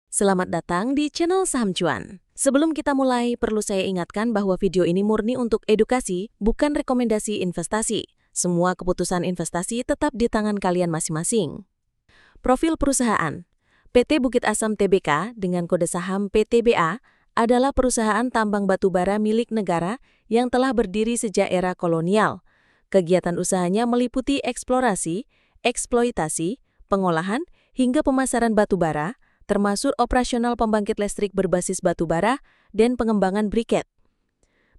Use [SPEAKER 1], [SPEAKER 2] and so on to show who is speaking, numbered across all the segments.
[SPEAKER 1] Selamat datang di channel Saham Cuan. Sebelum kita mulai, perlu saya ingatkan bahwa video ini murni untuk edukasi, bukan rekomendasi investasi. Semua keputusan investasi tetap di tangan kalian masing-masing. Profil perusahaan. PT Bukit Asam Tbk dengan kode saham PTBA adalah perusahaan tambang batubara milik negara yang telah berdiri sejak era kolonial. Kegiatan usahanya meliputi eksplorasi, eksploitasi, pengolahan, hingga pemasaran batubara, termasuk operasional pembangkit listrik berbasis batubara dan pengembangan briket.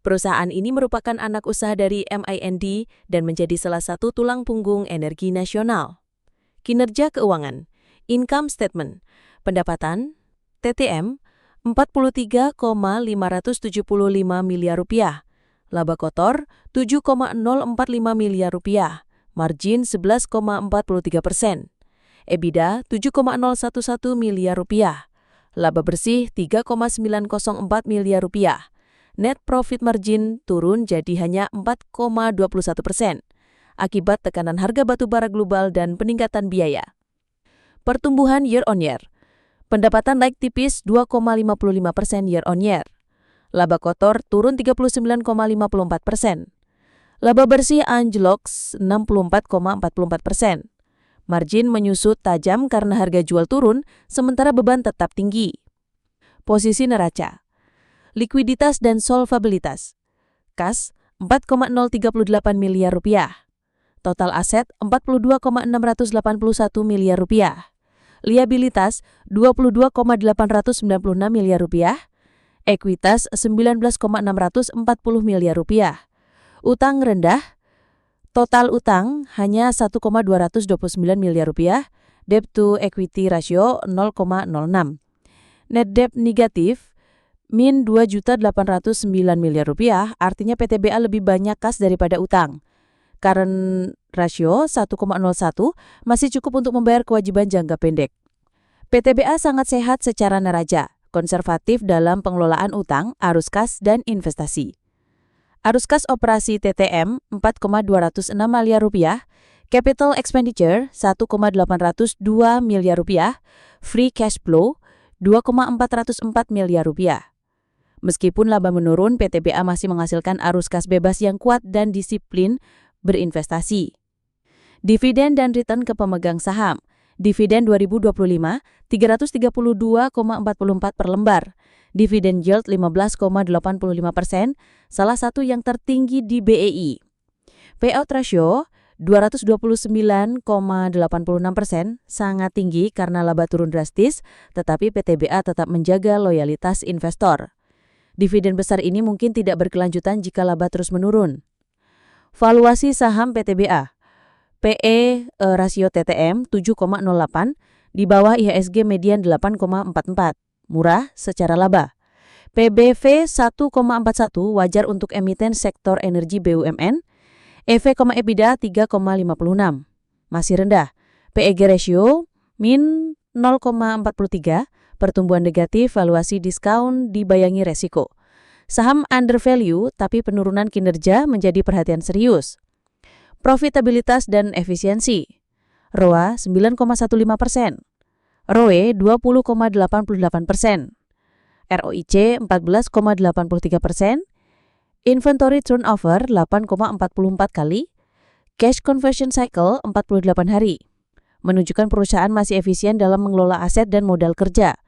[SPEAKER 1] Perusahaan ini merupakan anak usaha dari MIND dan menjadi salah satu tulang punggung energi nasional. Kinerja keuangan, income statement, pendapatan, TTM, 43,575 miliar rupiah, laba kotor, 7,045 miliar rupiah, margin 11,43%. EBITDA 7,011 miliar rupiah, laba bersih 3,904 miliar rupiah, net profit margin turun jadi hanya 4,21% akibat tekanan harga batubara global dan peningkatan biaya. Pertumbuhan year on year, pendapatan naik tipis 2,55% year on year, laba kotor turun 39,54%, laba bersih anjlok 64,44%. Margin menyusut tajam karena harga jual turun, sementara beban tetap tinggi. Posisi neraca, likuiditas dan solvabilitas. Kas 4,038 miliar rupiah. Total aset 42,681 miliar rupiah. Liabilitas 22,896 miliar rupiah. Ekuitas 19,640 miliar rupiah. Utang rendah. Total utang hanya 1,229 miliar rupiah, debt to equity ratio 0,06. Net debt negatif, min 2.809 miliar rupiah, artinya PTBA lebih banyak kas daripada utang. Current ratio 1,01 masih cukup untuk membayar kewajiban jangka pendek. PTBA sangat sehat secara neraca, konservatif dalam pengelolaan utang, arus kas, dan investasi. Arus kas operasi TTM 4,206 miliar rupiah, capital expenditure 1,802 miliar rupiah, free cash flow 2,404 miliar rupiah. Meskipun laba menurun, PTBA masih menghasilkan arus kas bebas yang kuat dan disiplin berinvestasi. Dividen dan return ke pemegang saham. Dividen 2025 332,44 per lembar. Dividen yield 15,85%, salah satu yang tertinggi di BEI. Payout ratio 229,86%, sangat tinggi karena laba turun drastis, tetapi PTBA tetap menjaga loyalitas investor. Dividen besar ini mungkin tidak berkelanjutan jika laba terus menurun. Valuasi saham PTBA. PE rasio TTM 7,08, di bawah IHSG median 8,44. Murah secara laba. PBV 1,41 wajar untuk emiten sektor energi BUMN. EV/EBITDA 3,56. Masih rendah. PEG ratio min 0,43, pertumbuhan negatif, valuasi diskon dibayangi resiko. Saham under value tapi penurunan kinerja menjadi perhatian serius. Profitabilitas dan efisiensi. ROA 9,15%. ROE 20,88%, ROIC 14,83%, inventory turnover 8,44 kali, cash conversion cycle 48 hari, menunjukkan perusahaan masih efisien dalam mengelola aset dan modal kerja.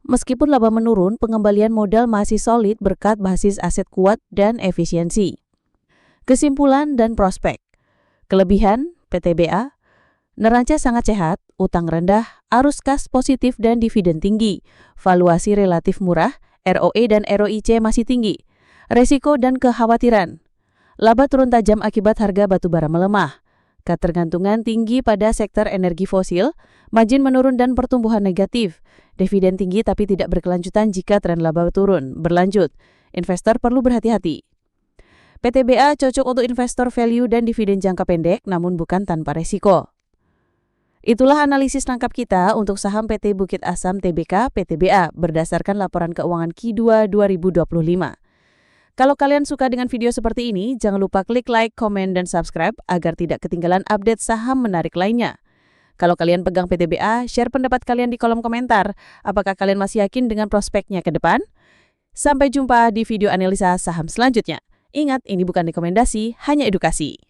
[SPEAKER 1] Meskipun laba menurun, pengembalian modal masih solid berkat basis aset kuat dan efisiensi. Kesimpulan dan prospek. Kelebihan PTBA, neraca sangat sehat, utang rendah, arus kas positif dan dividen tinggi, valuasi relatif murah, ROE dan ROIC masih tinggi, resiko dan kekhawatiran. Laba turun tajam akibat harga batubara melemah, ketergantungan tinggi pada sektor energi fosil, margin menurun dan pertumbuhan negatif, dividen tinggi tapi tidak berkelanjutan jika tren laba turun berlanjut. Investor perlu berhati-hati. PTBA cocok untuk investor value dan dividen jangka pendek, namun bukan tanpa resiko. Itulah analisis tangkap kita untuk saham PT Bukit Asam Tbk PTBA berdasarkan laporan keuangan Q2 2025. Kalau kalian suka dengan video seperti ini, jangan lupa klik like, komen, dan subscribe agar tidak ketinggalan update saham menarik lainnya. Kalau kalian pegang PTBA, share pendapat kalian di kolom komentar. Apakah kalian masih yakin dengan prospeknya ke depan? Sampai jumpa di video analisa saham selanjutnya. Ingat, ini bukan rekomendasi, hanya edukasi.